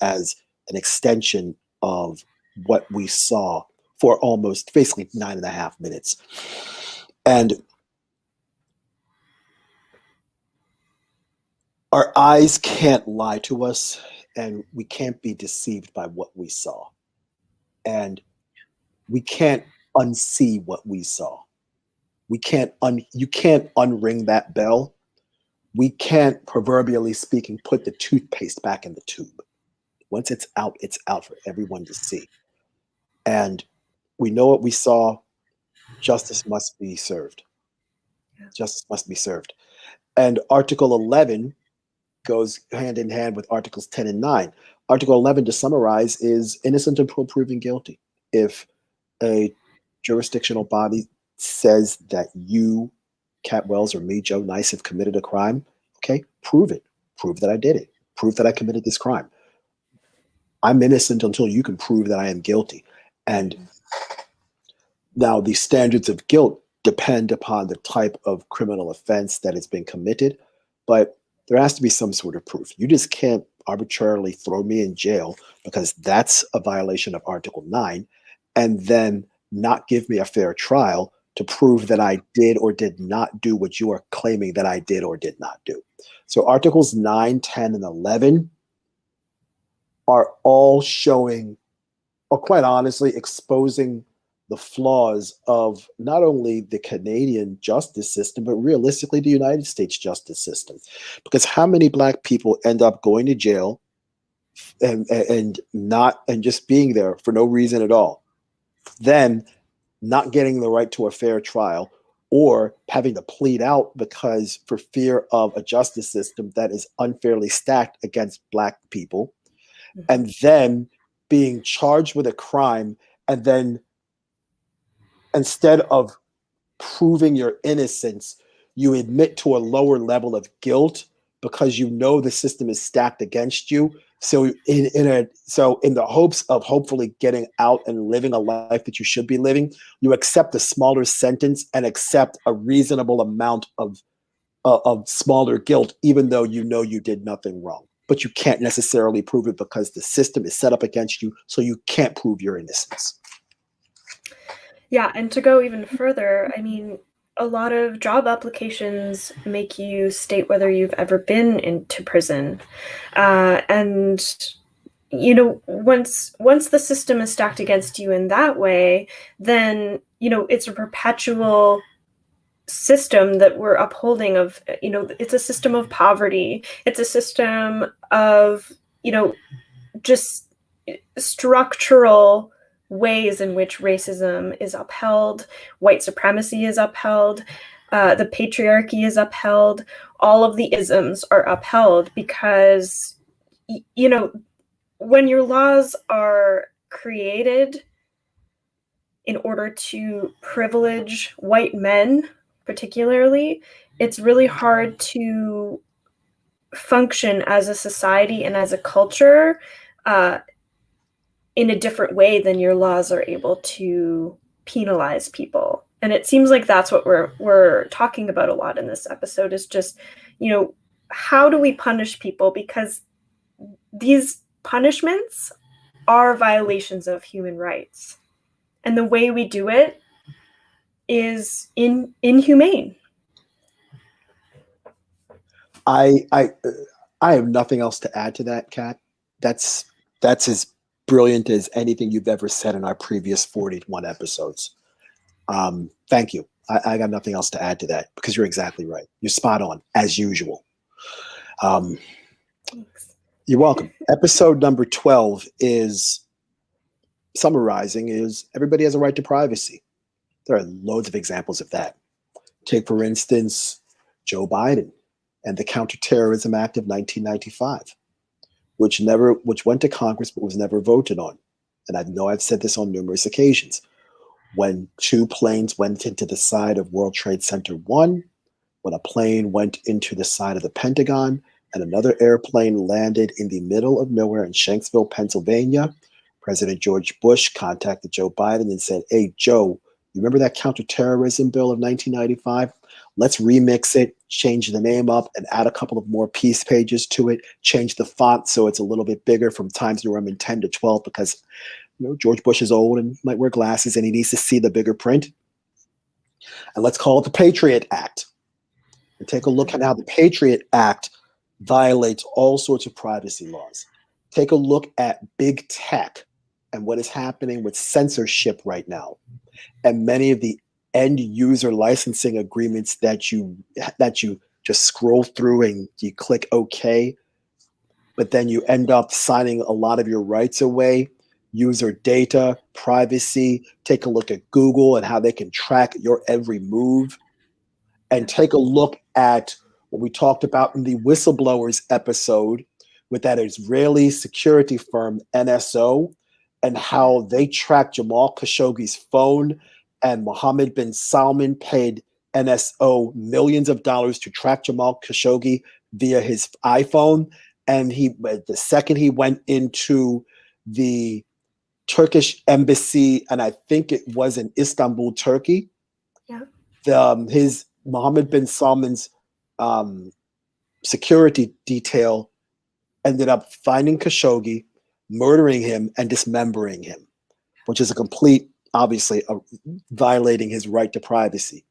as an extension of what we saw for almost basically 9.5 minutes. And our eyes can't lie to us, and we can't be deceived by what we saw. And we can't unsee what we saw. You can't unring that bell. We can't, proverbially speaking, put the toothpaste back in the tube. Once it's out for everyone to see. And we know what we saw. Justice must be served. Justice must be served. And Article 11 goes hand in hand with Articles 10 and 9. Article 11, to summarize, is innocent until proven guilty. If a jurisdictional body says that you, Cat Wells, or me, Joe Nice, have committed a crime, okay, prove it. Prove that I did it. Prove that I committed this crime. I'm innocent until you can prove that I am guilty. And now the standards of guilt depend upon the type of criminal offense that has been committed, but there has to be some sort of proof. You just can't arbitrarily throw me in jail, because that's a violation of Article 9, and then not give me a fair trial to prove that I did or did not do what you are claiming that I did or did not do. So Articles 9, 10, and 11 are all showing, or quite honestly, exposing the flaws of not only the Canadian justice system, but realistically the United States justice system. Because how many Black people end up going to jail and just being there for no reason at all? Then not getting the right to a fair trial, or having to plead out because for fear of a justice system that is unfairly stacked against Black people, and then being charged with a crime, and then instead of proving your innocence, you admit to a lower level of guilt because you know the system is stacked against you. So in the hopes of hopefully getting out and living a life that you should be living, you accept a smaller sentence and accept a reasonable amount of smaller guilt, even though you know you did nothing wrong. But you can't necessarily prove it because the system is set up against you, so you can't prove your innocence. Yeah, and to go even further, I mean, a lot of job applications make you state whether you've ever been into prison. And once the system is stacked against you in that way, then it's a perpetual system that we're upholding of it's a system of poverty. It's a system of just structural ways in which racism is upheld, white supremacy is upheld, the patriarchy is upheld, all of the isms are upheld because when your laws are created in order to privilege white men, particularly, it's really hard to function as a society and as a culture in a different way than your laws are able to penalize people. And it seems like that's what we're talking about a lot in this episode, is just, how do we punish people? Because these punishments are violations of human rights. And the way we do it is inhumane. I have nothing else to add to that, Kat. That's as brilliant as anything you've ever said in our previous 41 episodes. Thank you. I got nothing else to add to that because you're exactly right. You're spot on, as usual. Thanks. You're welcome. Episode number 12 is summarizing is everybody has a right to privacy. There are loads of examples of that. Take, for instance, Joe Biden and the Counterterrorism Act of 1995, which went to Congress but was never voted on. And I know I've said this on numerous occasions. When 2 planes went into the side of World Trade Center 1, when a plane went into the side of the Pentagon, and another airplane landed in the middle of nowhere in Shanksville, Pennsylvania, President George Bush contacted Joe Biden and said, "Hey, Joe, you remember that counterterrorism bill of 1995? Let's remix it, change the name up, and add a couple of more piece pages to it, change the font so it's a little bit bigger from Times New Roman 10 to 12 because George Bush is old and might wear glasses and he needs to see the bigger print. And let's call it the Patriot Act. And take a look at how the Patriot Act violates all sorts of privacy laws. Take a look at big tech and what is happening with censorship right now. And many of the end user licensing agreements that you just scroll through and you click OK, but then you end up signing a lot of your rights away. User data, privacy. Take a look at Google and how they can track your every move. And take a look at what we talked about in the whistleblowers episode with that Israeli security firm, NSO, and how they tracked Jamal Khashoggi's phone, and Mohammed bin Salman paid NSO millions of dollars to track Jamal Khashoggi via his iPhone. And the second he went into the Turkish embassy, and I think it was in Istanbul, Turkey, his Mohammed bin Salman's security detail ended up finding Khashoggi, murdering him, and dismembering him, which is obviously violating his right to privacy,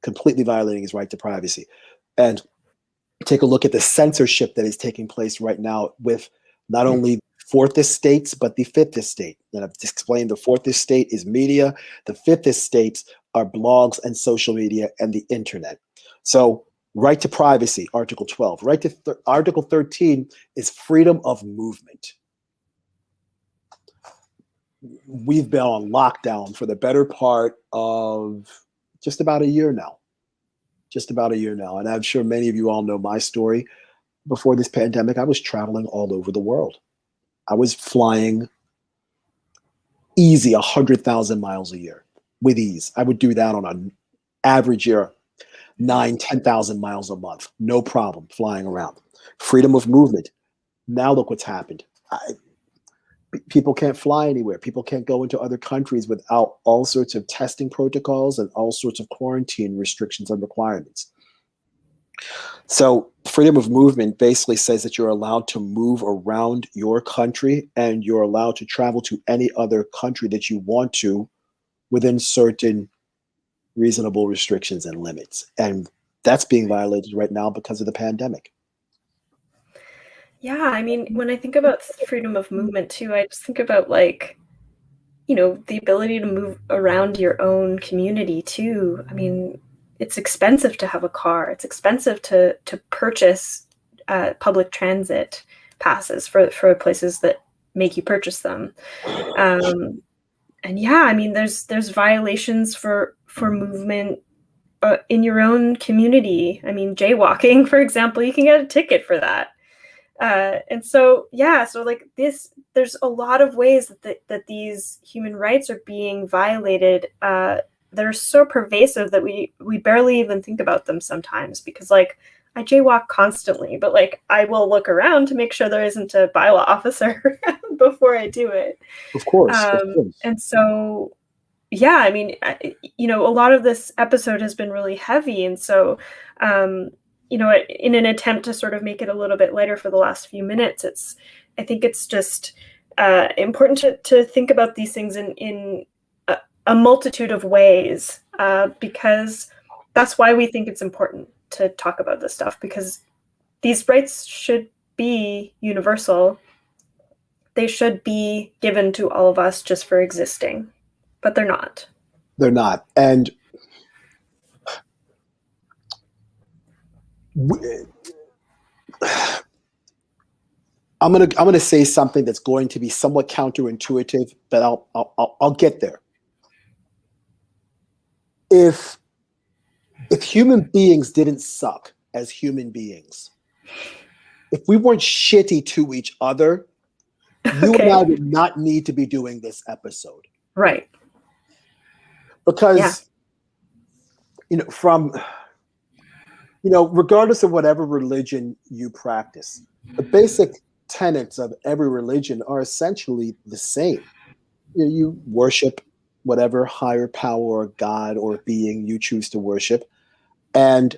completely violating his right to privacy. And take a look at the censorship that is taking place right now with not only fourth estates, but the fifth estate. And I've explained the fourth estate is media. The fifth estates are blogs and social media and the internet. So right to privacy, Article 12. Article 13 is freedom of movement. we've been on lockdown for the better part of just about a year now. Just about a year now. And I'm sure many of you all know my story. Before this pandemic, I was traveling all over the world. I was flying easy 100,000 miles a year with ease. I would do that on an average year, 10,000 miles a month. No problem flying around. Freedom of movement. Now look what's happened. People can't fly anywhere. People can't go into other countries without all sorts of testing protocols and all sorts of quarantine restrictions and requirements. So freedom of movement basically says that you're allowed to move around your country and you're allowed to travel to any other country that you want to within certain reasonable restrictions and limits. And that's being violated right now because of the pandemic. Yeah, I mean, when I think about freedom of movement too, I just think about like, the ability to move around your own community too. I mean, it's expensive to have a car. It's expensive to purchase public transit passes for places that make you purchase them. And yeah, I mean, there's violations for movement in your own community. I mean, jaywalking, for example, you can get a ticket for that. And so, yeah, so like there's a lot of ways that these human rights are being violated that are so pervasive that we barely even think about them sometimes, because like I jaywalk constantly, but like I will look around to make sure there isn't a bylaw officer before I do it. Of course, of course. And so, yeah, I mean, a lot of this episode has been really heavy. And so, in an attempt to sort of make it a little bit lighter for the last few minutes, I think it's just important to think about these things in a multitude of ways, because that's why we think it's important to talk about this stuff, because these rights should be universal. They should be given to all of us just for existing, but they're not. They're not. And I'm gonna say something that's going to be somewhat counterintuitive, but I'll get there. If human beings didn't suck as human beings, if we weren't shitty to each other, you Okay. and I would not need to be doing this episode. Right. Because, regardless of whatever religion you practice, the basic tenets of every religion are essentially the same. You worship whatever higher power or God or being you choose to worship. And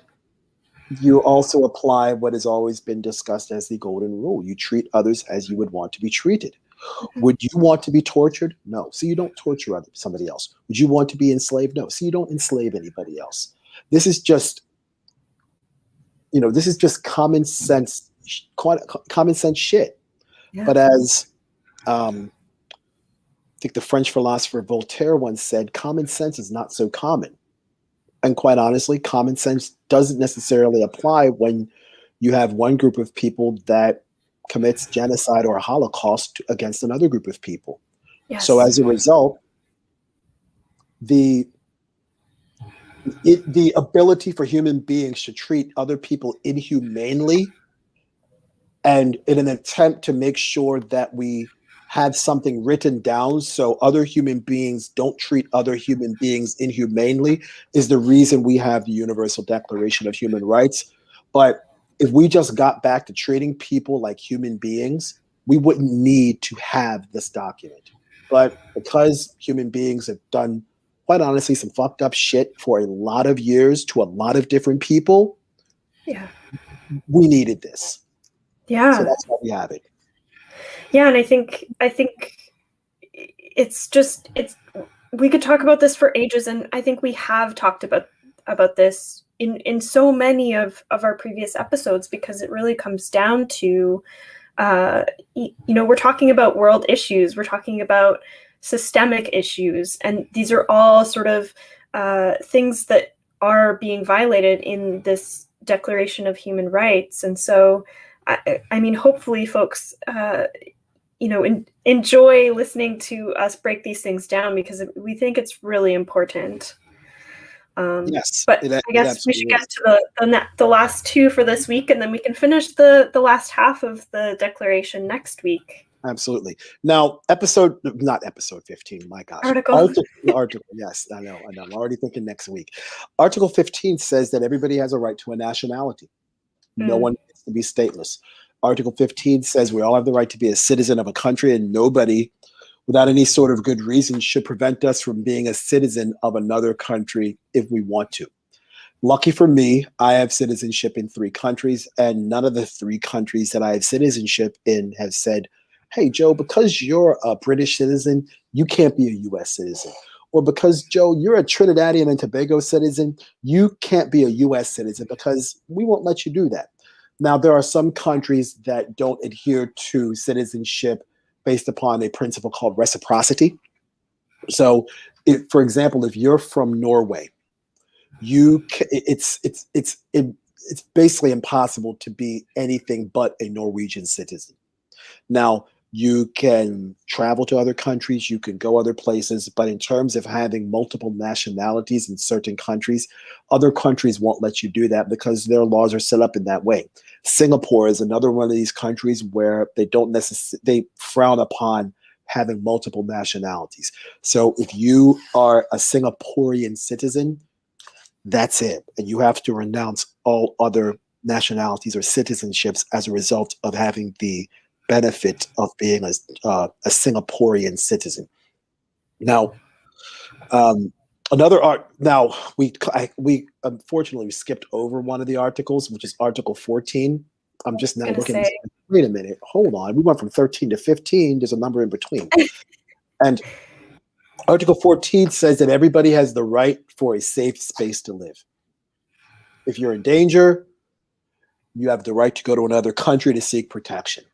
you also apply what has always been discussed as the golden rule. You treat others as you would want to be treated. Would you want to be tortured? No. So you don't torture somebody else. Would you want to be enslaved? No. So you don't enslave anybody else. This is just, common sense shit. Yeah. But as I think the French philosopher Voltaire once said, common sense is not so common. And quite honestly, common sense doesn't necessarily apply when you have one group of people that commits genocide or a Holocaust against another group of people. Yes. So as a result, the ability for human beings to treat other people inhumanely, and in an attempt to make sure that we have something written down so other human beings don't treat other human beings inhumanely, is the reason we have the Universal Declaration of Human Rights. But if we just got back to treating people like human beings, we wouldn't need to have this document. But because human beings have done, quite honestly, some fucked up shit for a lot of years to a lot of different people, we needed this. Yeah. So that's why we have it. Yeah, and I think it's we could talk about this for ages, and I think we have talked about this in so many of our previous episodes, because it really comes down to we're talking about world issues, we're talking about systemic issues, and these are all sort of things that are being violated in this Declaration of Human Rights. And so I mean, hopefully folks enjoy listening to us break these things down because we think it's really important. Yes, But it I guess we should absolutely get is. to the last two for this week, and then we can finish the last half of the declaration next week. Absolutely. Now, not episode 15, my gosh. Article. Article, yes, I know. I'm already thinking next week. Article 15 says that everybody has a right to a nationality. No one gets to be stateless. Article 15 says we all have the right to be a citizen of a country, and nobody, without any sort of good reason, should prevent us from being a citizen of another country if we want to. Lucky for me, I have citizenship in 3 countries, and none of the 3 countries that I have citizenship in have said, hey, Joe, because you're a British citizen, you can't be a US citizen. Or because, Joe, you're a Trinidadian and Tobago citizen, you can't be a US citizen because we won't let you do that. Now, there are some countries that don't adhere to citizenship based upon a principle called reciprocity. So, for example, if you're from Norway, it's basically impossible to be anything but a Norwegian citizen. Now, you can travel to other countries, you can go other places, but in terms of having multiple nationalities in certain countries, other countries won't let you do that because their laws are set up in that way. Singapore is another one of these countries where they frown upon having multiple nationalities. So if you are a Singaporean citizen, that's it. And you have to renounce all other nationalities or citizenships as a result of having the benefit of being a Singaporean citizen. Now, another art. Now we unfortunately skipped over one of the articles, which is Article 14. I'm just now looking. Wait a minute. Hold on. We went from 13 to 15. There's a number in between. And Article 14 says that everybody has the right for a safe space to live. If you're in danger, you have the right to go to another country to seek protection.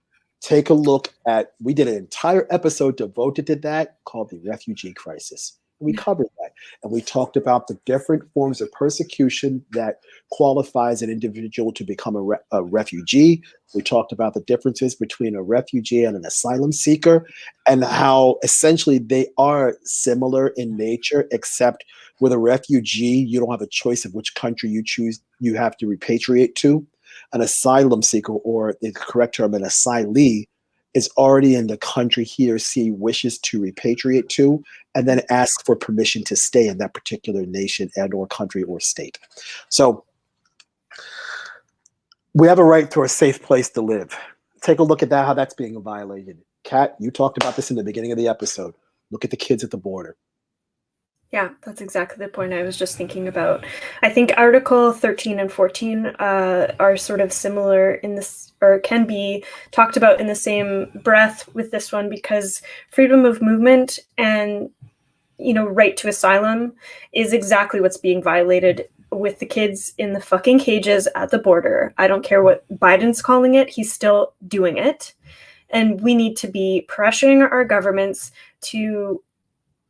Take a look at, we did an entire episode devoted to that called the refugee crisis. We covered that. And we talked about the different forms of persecution that qualifies an individual to become a refugee. We talked about the differences between a refugee and an asylum seeker and how essentially they are similar in nature, except with a refugee, you don't have a choice of which country you choose, you have to repatriate to. An asylum seeker, or the correct term, an asylee, is already in the country he or she wishes to repatriate to, and then ask for permission to stay in that particular nation and or country or state. So we have a right to a safe place to live. Take a look at that, how that's being violated. Kat, you talked about this in the beginning of the episode. Look at the kids at the border. Yeah, that's exactly the point I was just thinking about. I think Article 13 and 14 are sort of similar in this, or can be talked about in the same breath with this one, because freedom of movement and, right to asylum is exactly what's being violated with the kids in the fucking cages at the border. I don't care what Biden's calling it, he's still doing it. And we need to be pressuring our governments to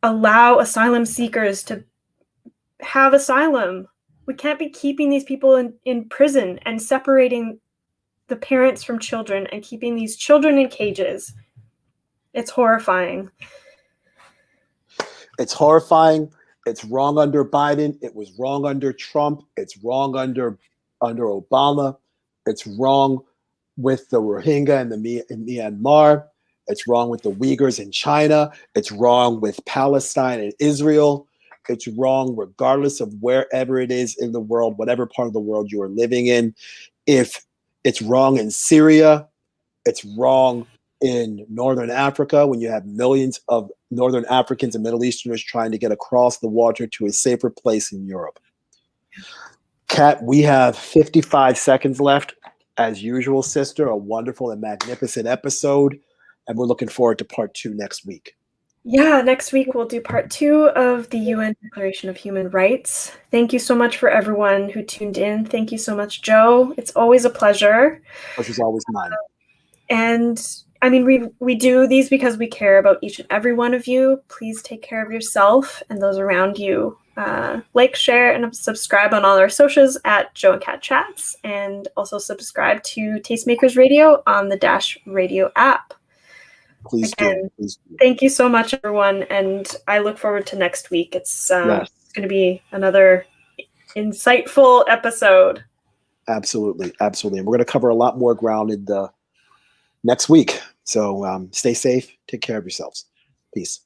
allow asylum seekers to have asylum. We can't be keeping these people in prison and separating the parents from children and keeping these children in cages. It's horrifying. It's horrifying. It's wrong under Biden. It was wrong under Trump. It's wrong under Obama. It's wrong with the Rohingya in Myanmar. It's wrong with the Uyghurs in China. It's wrong with Palestine and Israel. It's wrong regardless of wherever it is in the world, whatever part of the world you are living in. If it's wrong in Syria, it's wrong in Northern Africa when you have millions of Northern Africans and Middle Easterners trying to get across the water to a safer place in Europe. Kat, we have 55 seconds left. As usual, sister, a wonderful and magnificent episode. And we're looking forward to part 2 next week. Yeah, next week we'll do part 2 of the UN Declaration of Human Rights. Thank you so much for everyone who tuned in. Thank you so much, Joe. It's always a pleasure. Pleasure's always mine. And I mean, we do these because we care about each and every one of you. Please take care of yourself and those around you. Like, share, and subscribe on all our socials at Joe and Cat Chats, and also subscribe to Tastemakers Radio on the Dash Radio app. Please do. Again, Please do. thank you so much, everyone, and I look forward to next week. It's Yes, going to be another insightful episode. absolutely. Absolutely. And we're going to cover a lot more ground in the next week. So stay safe. Take care of yourselves. Peace.